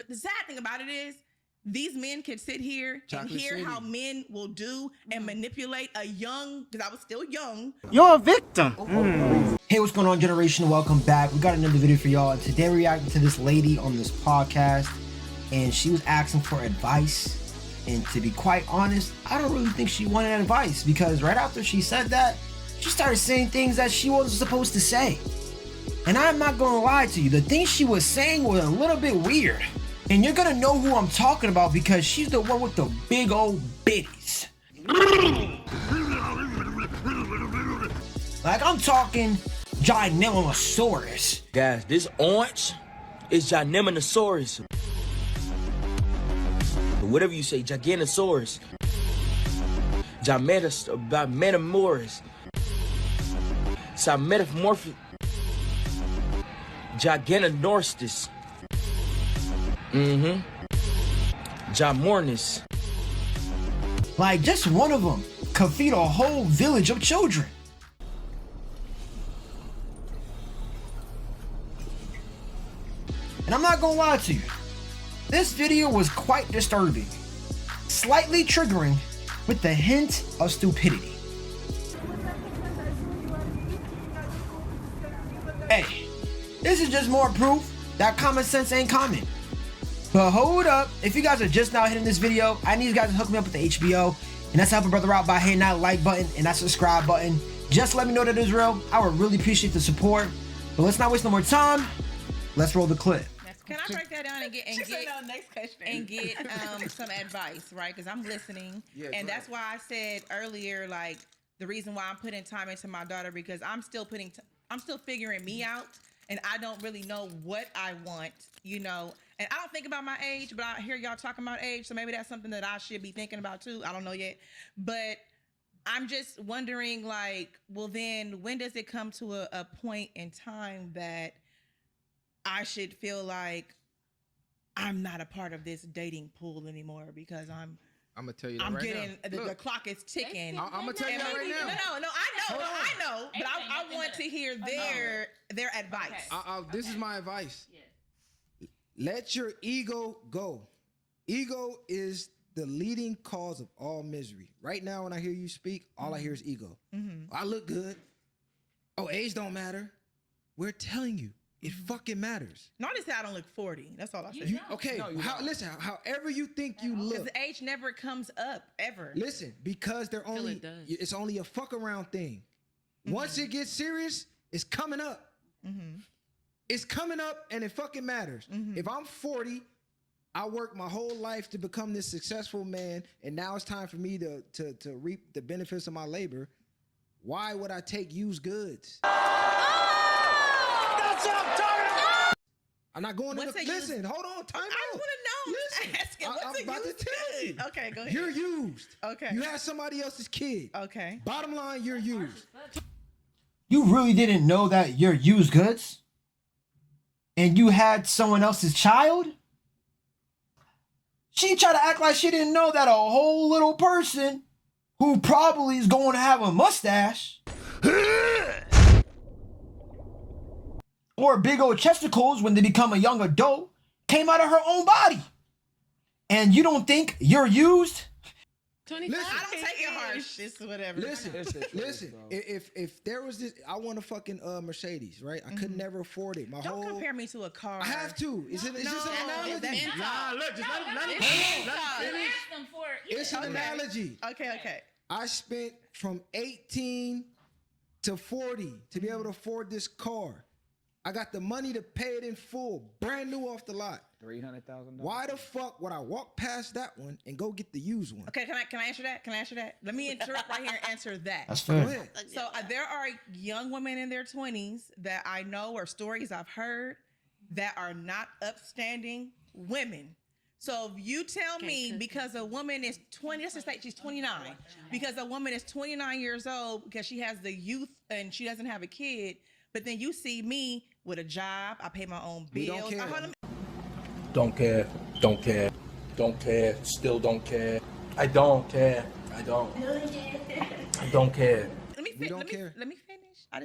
the sad thing about it is, these men can sit here and hear how men will do and manipulate a young, because I was still young. You're a victim. Hey, what's going on, generation? Welcome back. We got another video for y'all. And today we're reacting to this lady on this podcast, and she was asking for advice. And to be quite honest, I don't really think she wanted advice, because right after she said that, she started saying things that she wasn't supposed to say. And I'm not gonna lie to you, the things she was saying were a little bit weird. And you're gonna know who I'm talking about because she's the one with the big old bitties. Like, I'm talking Ginormosaurus. Guys, this orange is Ginormosaurus. Whatever you say, Giganosaurus. Gigantosaurus. Metamorphic. Giganonorsis. Jamornis. Like, just one of them could feed a whole village of children. And I'm not gonna lie to you, this video was quite disturbing, slightly triggering, with a hint of stupidity. Hey, this is just more proof that common sense ain't common. But hold up, if you guys are just now hitting this video, I need you guys to hook me up with the HBO, and that's help a brother out by hitting that like button and that subscribe button. Just let me know that it's real. I would really appreciate the support. But let's not waste no more time. Let's roll the clip. Can I break that down and get some advice, right? Because I'm listening, and that's why I said earlier, like, the reason why I'm putting time into my daughter, because I'm still figuring me out, and I don't really know what I want, you know. And I don't think about my age, but I hear y'all talking about age, so maybe that's something that I should be thinking about too. I don't know yet, but I'm just wondering, like, well, then when does it come to a point in time that I should feel like I'm not a part of this dating pool anymore, because I'm gonna tell you that the clock is ticking. I'm gonna tell you that right now. No, I know, but I want to hear their advice. This is my advice. Let your ego go. Ego is the leading cause of all misery. Right now, when I hear you speak, all I hear is ego. I look good. Oh, age don't matter. We're telling you, it fucking matters. Notice that I don't look 40. That's all I say. Listen, however you think you look. Because age never comes up, ever. Listen, because it's only a fuck around thing. Once it gets serious, it's coming up. It's coming up, and it fucking matters. If I'm 40, I worked my whole life to become this successful man, and now it's time for me to reap the benefits of my labor. Why would I take used goods? That's what I'm talking about. I'm not going to listen. Hold on, time out. I want to know. Listen, I'm about to tell you. Okay, go ahead. You're used. Okay. You had somebody else's kid. Okay. Bottom line, you're used. You really didn't know that you're used goods? And you had someone else's child? She tried to act like she didn't know that a whole little person who probably is going to have a mustache or big old chesticles when they become a young adult came out of her own body. And you don't think you're used? Listen, I don't take it harsh. It's whatever. Listen. If there was this, I want a fucking Mercedes, right? I could never afford it. Don't compare me to a car. I have to. Is this an analogy? Nah, look, just let him finish. It's an analogy. Okay. I spent from 18 to 40 to be able to afford this car. I got the money to pay it in full, brand new off the lot. $300,000. Why the fuck would I walk past that one and go get the used one? Okay, can I answer that? Let me interrupt right here and answer that. That's fair. Go ahead. So there are young women in their 20s that I know, or stories I've heard, that are not upstanding women. So if you tell me because a woman is 20, let's just say she's 29, because a woman is 29 years old because she has the youth and she doesn't have a kid, but then you see me with a job, I pay my own bills. Don't care, still don't care. I don't care. I don't care. Let me finish. I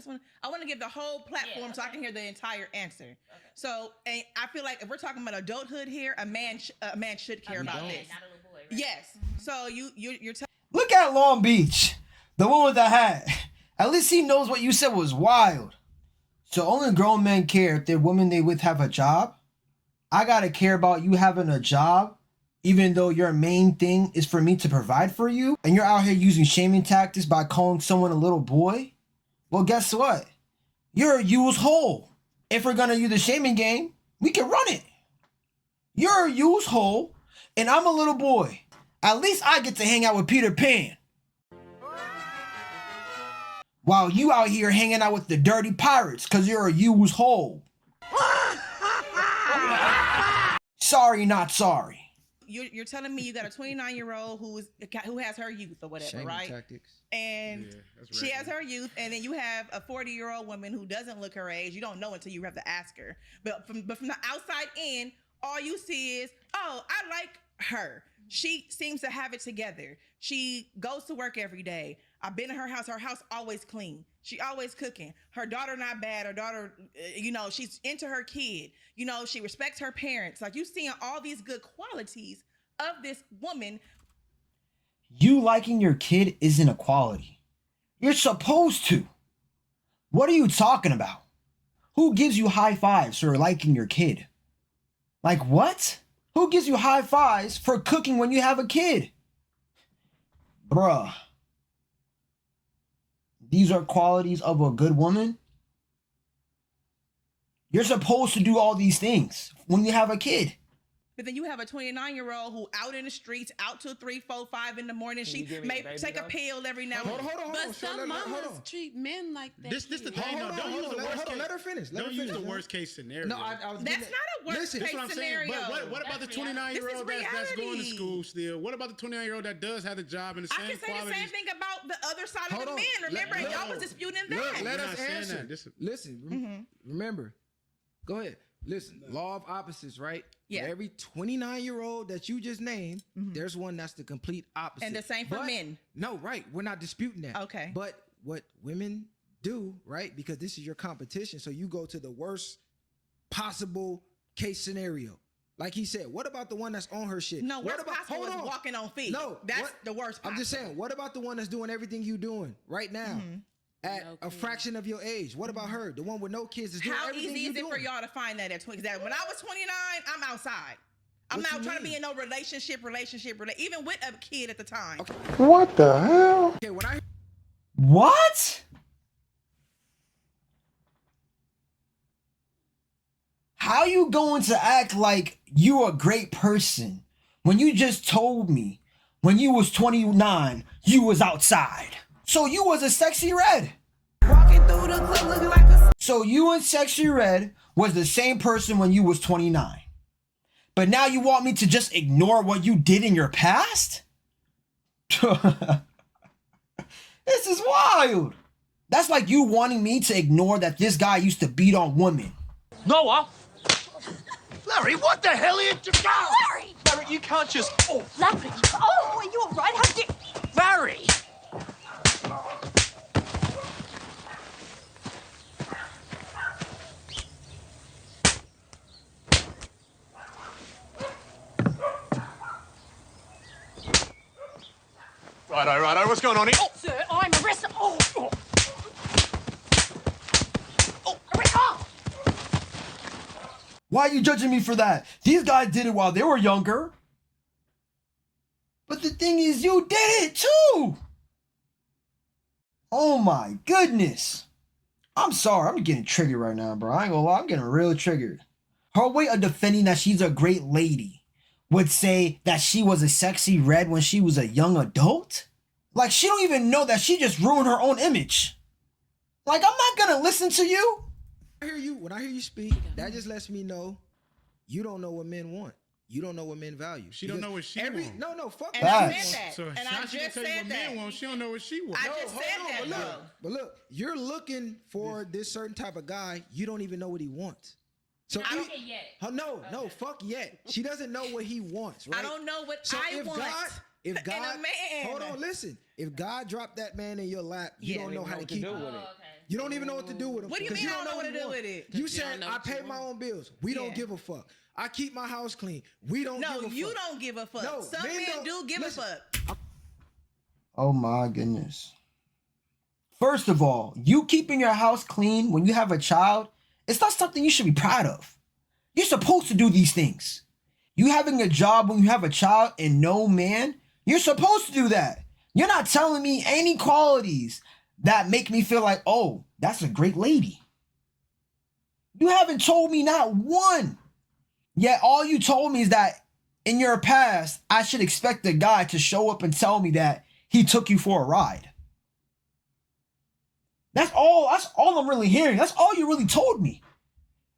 want to give the whole platform so I can hear the entire answer. Okay. So, and I feel like if we're talking about adulthood here, a man should care about this. Not a little boy, right? Yes. Mm-hmm. So you're look at Long Beach, the one with the hat. At least he knows what you said was wild. So only grown men care if their woman they with have a job. I gotta care about you having a job, even though your main thing is for me to provide for you, and you're out here using shaming tactics by calling someone a little boy. Well, guess what? You're a used hole. If we're gonna use the shaming game, we can run it. You're a used hole, and I'm a little boy. At least I get to hang out with Peter Pan. While you out here hanging out with the dirty pirates, cause you're a used hole. Sorry, not sorry. You're telling me you got a 29-year-old who has her youth or whatever, Shaming right? Tactics. And she has her youth, and then you have a 40-year-old woman who doesn't look her age. You don't know until you have to ask her. But from the outside in, all you see is, oh, I like her. She seems to have it together. She goes to work every day. I've been in her house. Her house always clean. She always cooking. Her daughter not bad. Her daughter, she's into her kid. She respects her parents. Like, you seeing all these good qualities of this woman. You liking your kid isn't a quality. You're supposed to. What are you talking about? Who gives you high fives for liking your kid? Like what? Who gives you high fives for cooking when you have a kid? Bruh. These are qualities of a good woman. You're supposed to do all these things when you have a kid. But then you have a 29-year-old who out in the streets, out till 3, 4, 5 in the morning. She may take a pill every now and then. Hold on. But some mamas treat men like that. This the thing. Don't use the worst case. Let her finish. Don't use the worst case scenario. No, that's not a worst case scenario. But what about the 29-year-old that's going to school still? What about the 29-year-old that does have a job and the same qualities? I can say the same thing about the other side of the men. Remember, y'all was disputing that. Let us answer. Listen, remember. Go ahead. Listen, law of opposites, right? Yeah. For every 29-year-old that you just named, there's one that's the complete opposite. And the same for men. No, right. We're not disputing that. Okay. But what women do, right? Because this is your competition. So you go to the worst possible case scenario. Like he said, what about the one that's on her shit? No, worst possible is walking on feet. No. That's the worst possible. I'm just saying, what about the one that's doing everything you doing right now? At a fraction of your age. What about her? The one with no kids is doing everything. How easy is it for y'all to find that at 20? When I was 29, I'm outside. I'm not trying to be in no relationship, even with a kid at the time. Okay. What the hell? Okay, What? How you going to act like you a great person when you just told me when you was 29, you was outside? So you was a Sexy Red. Walking through the club looking like a... So you and Sexy Red was the same person when you was 29. But now you want me to just ignore what you did in your past? This is wild. That's like you wanting me to ignore that this guy used to beat on women. Noah! Larry, what the hell are you doing? Larry! Larry, you can't just... Oh, Larry! Oh, are you all right? How did... Larry! Righto, what's going on here? Oh, sir, I'm arrested. Oh! Arrest! Oh! Why are you judging me for that? These guys did it while they were younger. But the thing is, you did it too. Oh my goodness. I'm sorry, I'm getting triggered right now, bro. I ain't gonna lie, I'm getting real triggered. Her way of defending that she's a great lady would say that she was a Sexy Red when she was a young adult? Like, she don't even know that she just ruined her own image. Like, I'm not gonna listen to you. When I hear you speak, that just lets me know you don't know what men want. You don't know what men value. She don't know what she wants. No, fuck and that. I said that. So and I just said that. Men want, she don't know what she wants. I just said that. But look, you're looking for this certain type of guy. You don't even know what he wants. So I don't get yet. No, fuck yet. She doesn't know what he wants, right? I don't know what so I want. If God, in a man. hold on, listen. If God dropped that man in your lap, you don't know how to keep him. You don't even know what to do with them. What do you mean I don't know what to do with it? You said I pay my own bills. We don't give a fuck. I keep my house clean. We don't give a fuck. No, you don't give a fuck. No, some men do give a fuck. Oh my goodness. First of all, you keeping your house clean when you have a child, it's not something you should be proud of. You're supposed to do these things. You having a job when you have a child and no man, you're supposed to do that. You're not telling me any qualities that make me feel like, oh, that's a great lady. You haven't told me not one. Yet all you told me is that in your past, I should expect a guy to show up and tell me that he took you for a ride. That's all I'm really hearing. That's all you really told me.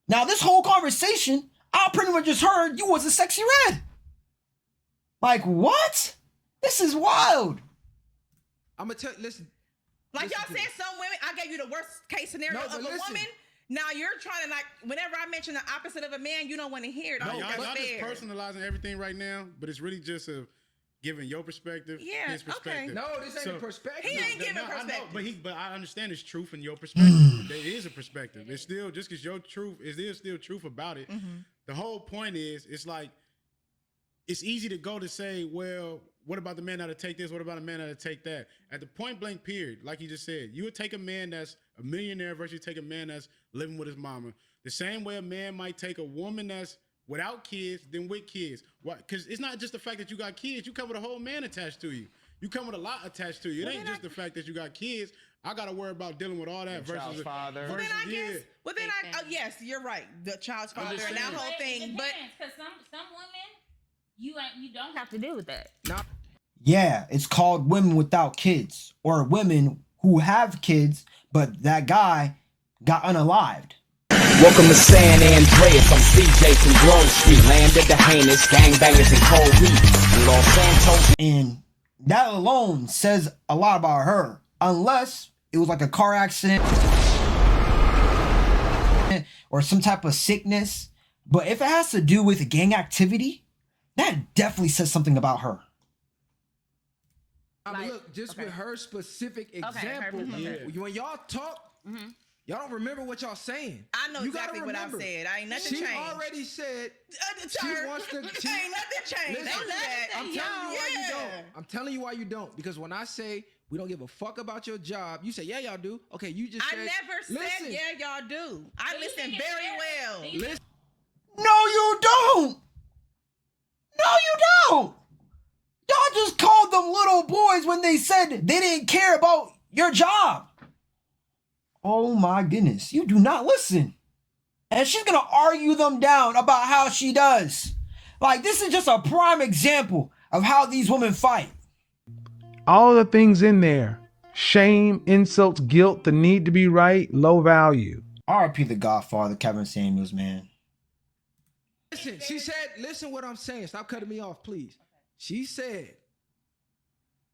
Now, this whole conversation, I pretty much just heard you was a sexy red. Like, what? This is wild. I'm going to tell you, listen. Like y'all said, some women, I gave you the worst case scenario of a woman. Now you're trying to, like, whenever I mention the opposite of a man, you don't want to hear it. No, y'all just personalizing everything right now, but it's really just giving your perspective, his perspective. Okay. No, this ain't a perspective. He ain't giving perspective. I know, but I understand it's truth in your perspective. There is a perspective. It's still, just because your truth, there's still truth about it. The whole point is, it's like, it's easy to go to say, well, what about the man that'll take this? What about a man that'll take that? At the point blank period, like you just said, you would take a man that's a millionaire versus take a man that's living with his mama. The same way a man might take a woman that's without kids than with kids. Why? Because it's not just the fact that you got kids. You come with a whole man attached to you. You come with a lot attached to you. It ain't just the fact that you got kids. I got to worry about dealing with all that versus father. Well, then I guess. Well, then yes, you're right. The child's father and that whole thing. But because some women, you don't have to deal with that. No. Yeah, it's called women without kids, or women who have kids, but that guy got unalived. Welcome to San Andreas. I'm CJ from Grove Street, land of the heinous gangbangers and cold heat in Los Santos. And that alone says a lot about her, unless it was like a car accident or some type of sickness. But if it has to do with gang activity, that definitely says something about her. I mean, look, just with her specific example, when y'all talk, y'all don't remember what y'all saying. I know exactly what I said. I ain't nothing changed. She already said she wants to. Ain't nothing changed. Listen, I'm telling you why you don't. I'm telling you why you don't. Because when I say we don't give a fuck about your job, you say, yeah, y'all do. Okay, you just said. I never said, yeah, y'all do. I listen very well. Listen. No, you don't. No, you don't. Y'all just called them little boys when they said they didn't care about your job. Oh my goodness, you do not listen. And she's gonna argue them down about how she does. Like, this is just a prime example of how these women fight. All the things in there: shame, insults, guilt, the need to be right, low value. R.I.P. the Godfather, Kevin Samuels, man. Listen, she said, listen what I'm saying. Stop cutting me off, please. She said,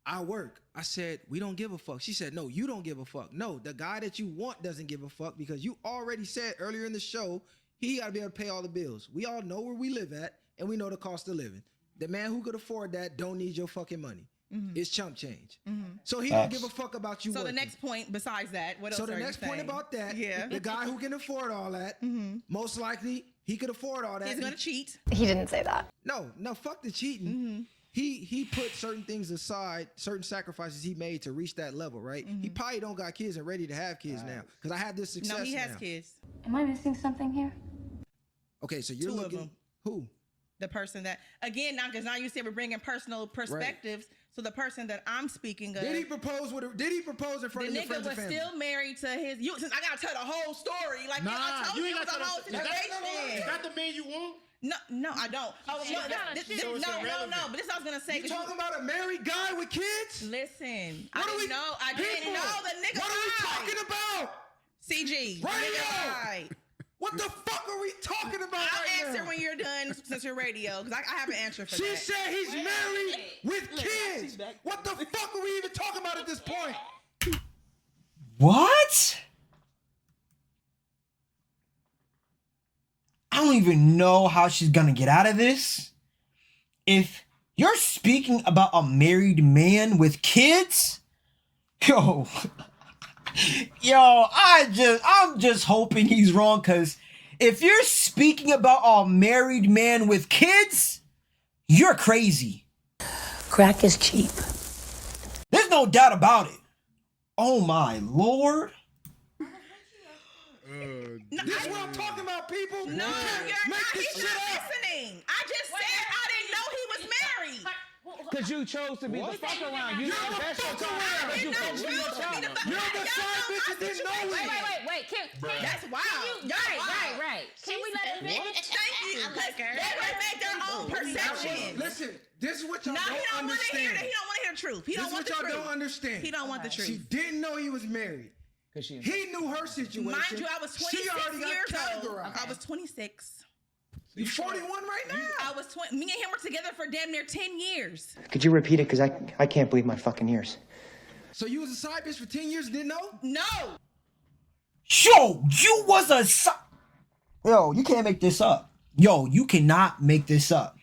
I work. I said, we don't give a fuck. She said, no, you don't give a fuck. No, the guy that you want doesn't give a fuck, because you already said earlier in the show, he got to be able to pay all the bills. We all know where we live at, and we know the cost of living. The man who could afford that don't need your fucking money. It's chump change. So he don't give a fuck about you. So working. the next point besides that, what else So the are you next saying? point about that, the guy who can afford all that, most likely he could afford all that. He's gonna cheat. He didn't say that. No, fuck the cheating. He put certain things aside, certain sacrifices he made to reach that level, right? He probably don't got kids and ready to have kids now, because I have this success. No, he has now. kids. Am I missing something here? Okay, so you're Two of looking them. who? The person that, again, now because now you said we're bringing personal perspectives. So the person that I'm speaking of, Did he propose in front of your friends and family? The nigga was still married to his. Since I gotta tell the whole story, like I told you, it was a whole situation. Is that the man you want? No, I don't. Oh, no, but this I was gonna say. You talking about a married guy with kids? Listen, I didn't know the nigga. What are we talking about? CG. Radio. What the fuck are we talking about? I'll answer when you're done, since you're radio, because I have an answer for that. She said he's married with kids. What the fuck are we even talking about at this point? What? I don't even know how she's gonna get out of this. If you're speaking about a married man with kids, yo, Yo, I'm just hoping he's wrong, because if you're speaking about a married man with kids, you're crazy. Crack is cheap. There's no doubt about it. Oh my Lord. This is what I'm talking about, people. No, you're not. He's not listening. I just said I didn't know he was married. Because you chose to be the fuck around. You know that's your child. You're the side bitch that didn't know it. Wait. That's wild. Right. Can we let him finish? Thank you. Because they make their own perception. Listen, this is what y'all No, he don't don't want to hear understand. that. He don't want to hear the truth. He don't want the This is what y'all truth. don't understand. He don't want the truth. She didn't know he was married. He knew her situation. Mind you, I was 26 She already got years old. categorized. I was 26. You 41 right now? I was 20. Me and him were together for damn near 10 years. Could you repeat it? Because I can't believe my fucking ears. So you was a side bitch for 10 years and didn't know? No. Yo, you was a Yo, you can't make this up. Yo, you cannot make this up.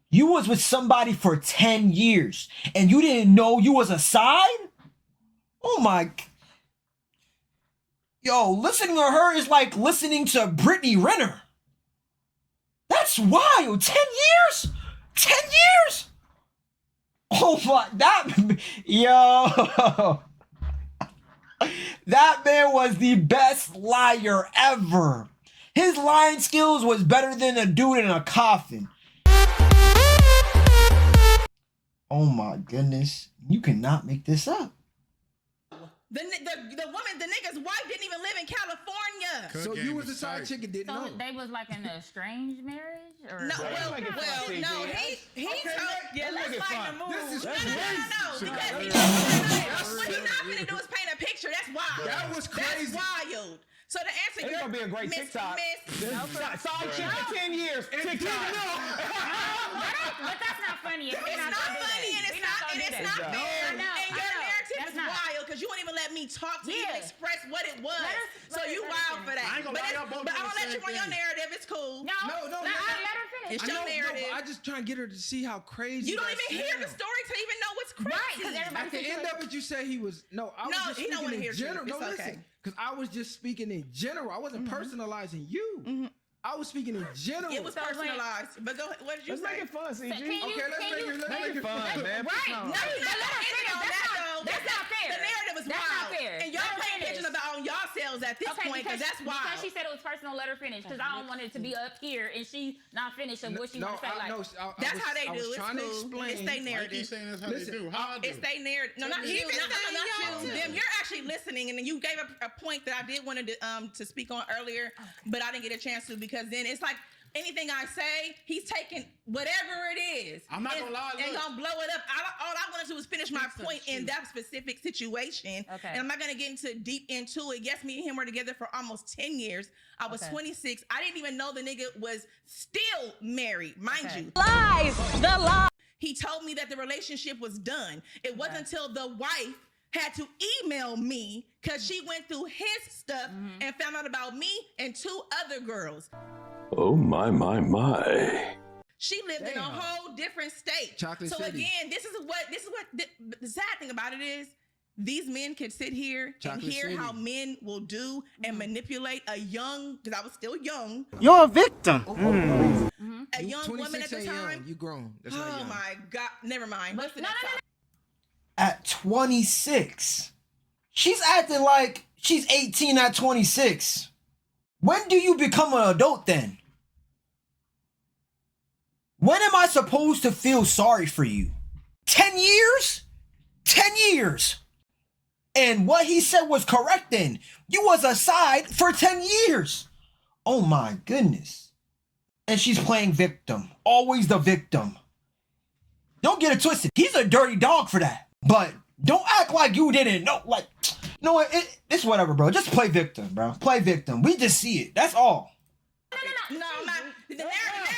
You was with somebody for 10 years and you didn't know you was a side? Oh my. Yo, listening to her is like listening to Brittany Renner. That's wild. 10 years? 10 years? Oh my, yo. That man was the best liar ever. His lying skills was better than a dude in a coffin. Oh my goodness. You cannot make this up. The woman, the nigga's wife didn't even live in California. So you was a side chick and didn't know. So they was like in a estrange marriage? Or No, well, he told, yeah, let's lighten the mood. This is No, crazy. because what he's not gonna do is paint a picture. That's wild. That was crazy. That's wild. So to answer It's your gonna be a great TikTok. Side chick for 10 years. TikTok. But that's not funny. It's not funny and it's not fair. And your narrative is wild because you won't even let me talk to even express what it was. So you wild for that. I ain't gonna lie, y'all both But I do don't the let you same run your thing. narrative. It's cool. No, let her finish. It's your narrative. I just trying to get her to see how crazy. You don't even hear the story to even know what's crazy. Right, because everybody At the end of it, you say he was I was just he don't wanna speaking hear in general. truth. No, It's listen, okay. because I was just speaking in general. I wasn't personalizing you. I was speaking in general. It was personalized. But go ahead. What did you Let's say? make it fun, CG. Okay, let's make it fun, man. Right. No, you're not gonna end it on that though. That's not fair. The narrative is That's wild. not fair. And y'all Let her paying finish. attention about on yourselves at this point because that's wild. Because she said it was personal, let her finish. Because I don't want it to be up here and she not finished of what she want to say. That's how they do. It's trying to cool. explain. It's their Why you keep narrative. saying that's how they do? How I do? It's their narrative. No, not you. Not you. Them. You're actually listening, and then you gave a point that I did want to speak on earlier, but I didn't get a chance to because then it's like. Anything I say, he's taking whatever it is. I'm not gonna lie, and look. gonna blow it up. All I want to do is finish my point in that specific situation. Okay. And I'm not gonna get deep into it. Yes, me and him were together for almost 10 years. I was 26. I didn't even know the nigga was still married, mind you. Lies! The lie! He told me that the relationship was done. It wasn't until the wife had to email me because she went through his stuff and found out about me and 2 other girls. Oh my. She lived in a whole different state. Chocolate so City. again, this is what the sad thing about it is. These men could sit here Chocolate and hear City. how men will do and manipulate a young, because I was still young, You're a victim. a young woman at the time. You grown. That's not Oh young. my God! Never mind. What's the next topic? At 26. She's acting like she's 18 at 26. When do you become an adult then? When am I supposed to feel sorry for you? 10 years? 10 years. And what he said was correct then. You was a side for 10 years. Oh my goodness. And she's playing victim. Always the victim. Don't get it twisted. He's a dirty dog for that. But don't act like you didn't know. Like, no, it's whatever, bro. Just play victim, bro. Play victim. We just see it. That's all. No, I'm not. The narrative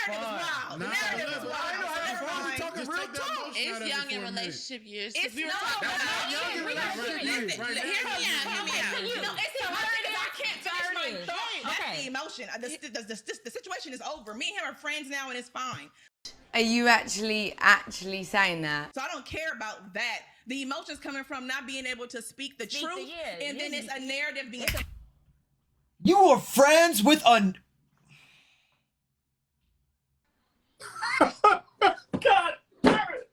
is wild. The narrative is wild. So never mind. It's young in relationship years. It's no, Hear me out. No, it's emotion because I can't finish my thought. That's the emotion. The situation is over. Me and him are friends now, and it's fine. Are you actually saying that? So I don't care about that. The emotions coming from not being able to speak the truth, and then it's a narrative being. You were friends with a. God damn it!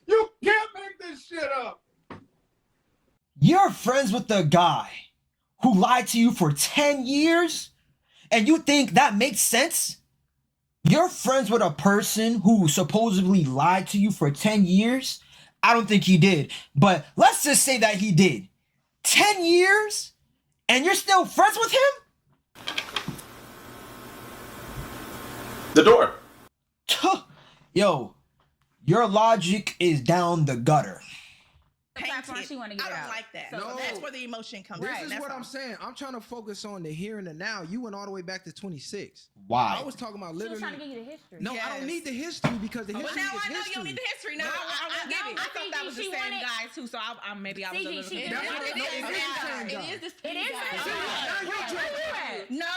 You can't make this shit up. You're friends with the guy who lied to you for 10 years, and you think that makes sense? You're friends with a person who supposedly lied to you for 10 years? I don't think he did, but let's just say that he did. 10 years? And you're still friends with him? The door. Yo, your logic is down the gutter. That's why she want to get out. I don't like that. So No. that's where the emotion comes. This is what I'm saying. I'm trying to focus on the here and the now. You went all the way back to 26. Why? I was talking about She literally. was trying to give you the history. No, I don't need the history because the history But now is I know history. you don't need the history. Now I give it. I I thought that was the she same wanted- guy too. So maybe I was a little She confused. did. It is the same guy. It is the It is same the guy. same guy. No,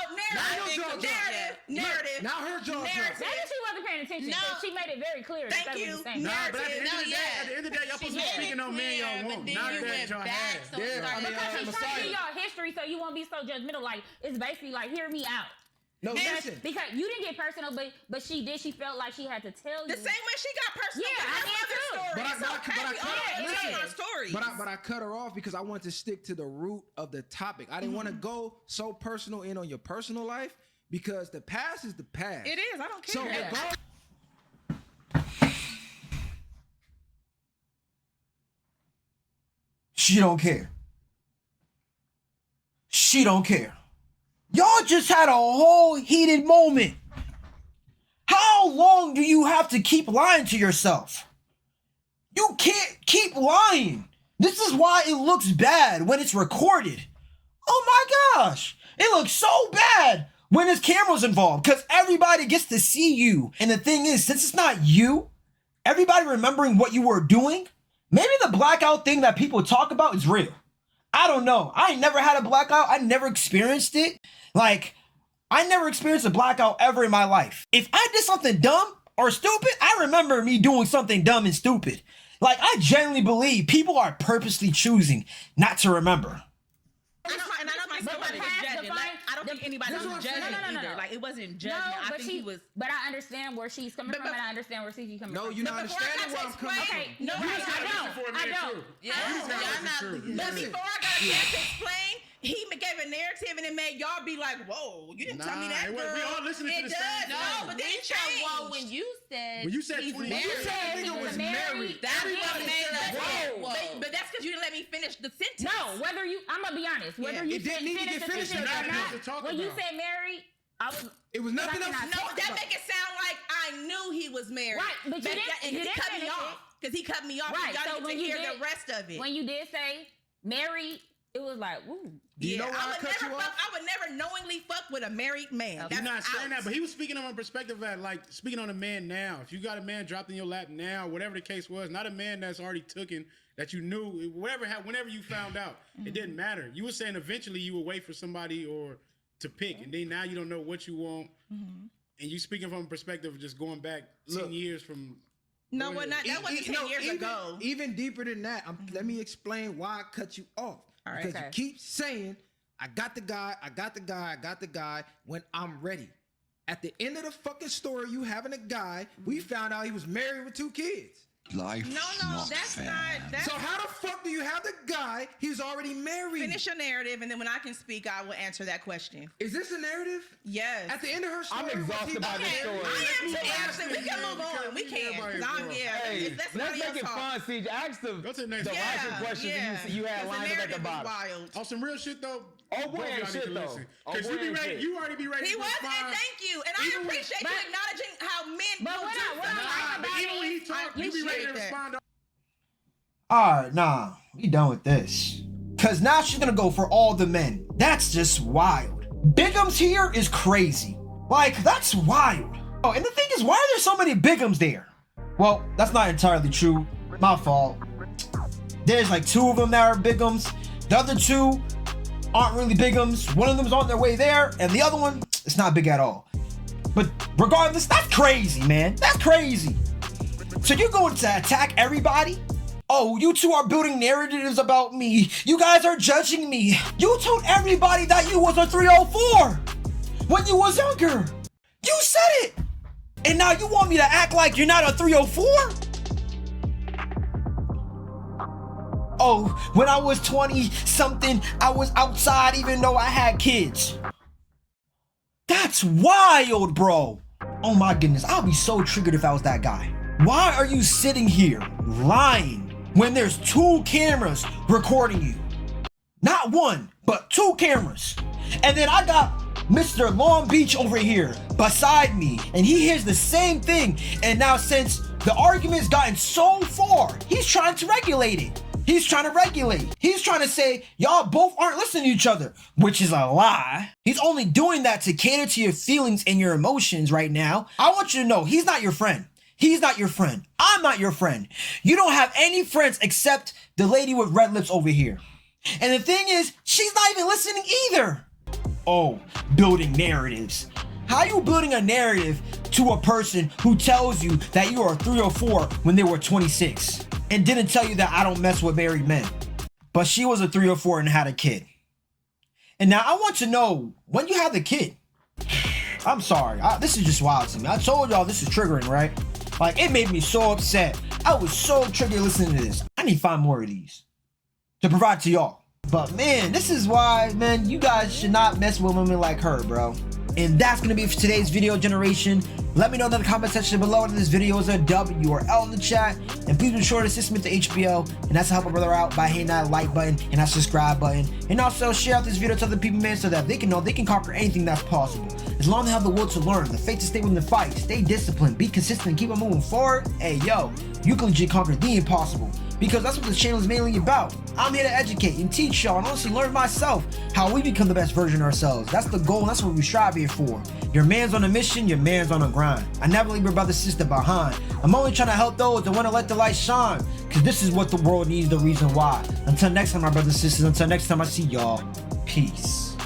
Narrative. Now her jaw dropped. Maybe she wasn't paying attention. No. But she made it very clear. Thank that you. Was the same. Nah, but at the end of the day, yeah. at the end of the day, y'all supposed to be speaking on men y'all want, not that y'all have. Yeah, I mean, Because she's trying to Messiah. give y'all history so you won't be so judgmental. Like, it's basically like, hear me out. No, listen. Because you didn't get personal, but she did. She felt like she had to tell you. The same way she got personal. Yeah, I did too. But I cut her off because I wanted to stick to the root of the topic. I didn't want to go so personal in on your personal life because the past is the past. It is. I don't care. So regardless. She don't care. She don't care. Y'all just had a whole heated moment. How long do you have to keep lying to yourself? You can't keep lying. This is why it looks bad when it's recorded. Oh my gosh. It looks so bad when there's cameras involved because everybody gets to see you. And the thing is, since it's not you, everybody remembering what you were doing, maybe the blackout thing that people talk about is real. I don't know. I ain't never had a blackout. I never experienced it. Like, I never experienced a blackout ever in my life. If I did something dumb or stupid, I remember me doing something dumb and stupid. Like, I genuinely believe people are purposely choosing not to remember. And I don't think somebody was judging. Like, I don't think anybody was judging either. Like, it wasn't judging. I think he was. But I understand where she's coming from, and I understand where she's coming from. No, you're not understanding where I'm coming from. Okay, no, I don't. But before I got a chance to explain, he gave a narrative and it made y'all be like, "Whoa, you didn't tell me that, girl." We all listening to the same thing. No, but then it changed. Whoa, when you said he's married, married, nigga was married. Everybody made like, whoa. But that's because you didn't let me finish the sentence. No, whether you, I'm gonna be honest. Whether you it didn't need to finish get the finished sentence at or that not, point. when you said married, I was. It was nothing else. No, that make it sound like I knew he was married. Right, but you didn't. And You he didn't cut me finish off because he cut me off. Right, Y'all so need when to you hear did, the rest of it. When you did say married, it was like, ooh. Do you know why I cut you off? I would never knowingly fuck with a married man. You're not saying that, but he was speaking on a perspective that, like, speaking on a man now. If you got a man dropped in your lap now, whatever the case was, not a man that's already taken, that you knew, whenever you found out, it didn't matter. You were saying eventually you would wait for somebody or to pick, and then now you don't know what you want, and you speaking from a perspective of just going back 10 years from. No, well, that wasn't 10 years ago. Even deeper than that, let me explain why I cut you off. All right, because you keep saying, I got the guy when I'm ready. At the end of the fucking story, you having a guy, we found out he was married with 2 kids. Life No, that's fair. not. So how the fuck do you have the guy? He's already married. Finish your narrative, and then when I can speak, I will answer that question. Is this a narrative? Yes. At the end of her story, I'm exhausted by this story. I am too. Actually, we can move on. We can. Hey, let's make it fun, CJ. Ask the logical questions you had lined up at the bottom. On some real shit though. Oh boy, ain't shit though. Because you be ready. You already be ready. He was, and thank you. And I appreciate you acknowledging how men but even when he talk, you be ready to respond. Alright, nah, we done with this. Cause now she's gonna go for all the men. That's just wild. Bigums here is crazy. Like, that's wild. Oh, and the thing is, why are there so many bigums there? Well, that's not entirely true. My fault. There's like 2 of them that are bigums. The other 2 aren't really bigums. One of them's on their way there, and the other one, it's not big at all. But regardless, that's crazy, man. That's crazy. So you're going to attack everybody? Oh, you two are building narratives about me. You guys are judging me. You told everybody that you was a 304 when you was younger. You said it. And now you want me to act like you're not a 304? Oh, when I was 20 something, I was outside even though I had kids. That's wild, bro. Oh my goodness, I'll be so triggered if I was that guy. Why are you sitting here lying when there's 2 cameras recording you? Not 1, but 2 cameras. And then I got Mr. Long Beach over here beside me, and he hears the same thing. And now since the argument's gotten so far, he's trying to regulate it. He's trying to regulate. He's trying to say, y'all both aren't listening to each other, which is a lie. He's only doing that to cater to your feelings and your emotions right now. I want you to know, he's not your friend. He's not your friend. I'm not your friend. You don't have any friends except the lady with red lips over here. And the thing is, she's not even listening either. Oh, building narratives. How are you building a narrative to a person who tells you that you are a 304 when they were 26 and didn't tell you that I don't mess with married men? But she was a 304 and had a kid. And now I want to know, when you have the kid, I'm sorry, this is just wild to me. I told y'all this is triggering, right? Like, it made me so upset. I was so triggered listening to this. I need to find more of these to provide to y'all. But man, this is why, man, you guys should not mess with women like her, bro. And that's gonna be it for today's video generation. Let me know in the comment section below if this video is a W or L in the chat. And please be sure to assist me to HBO. And that's to help a brother out by hitting that like button and that subscribe button. And also share out this video to other people, man, so that they can know they can conquer anything that's possible. As long as they have the will to learn, the faith to stay within the fight, stay disciplined, be consistent, and keep on moving forward. Hey, yo, you can legit conquer the impossible. Because that's what this channel is mainly about. I'm here to educate and teach y'all and honestly learn myself how we become the best version of ourselves. That's the goal and that's what we strive here for. Your man's on a mission, your man's on a grind. I never leave your brother sister behind. I'm only trying to help those that want to let the light shine. Because this is what the world needs, the reason why. Until next time, my brothers and sisters, until next time I see y'all, peace.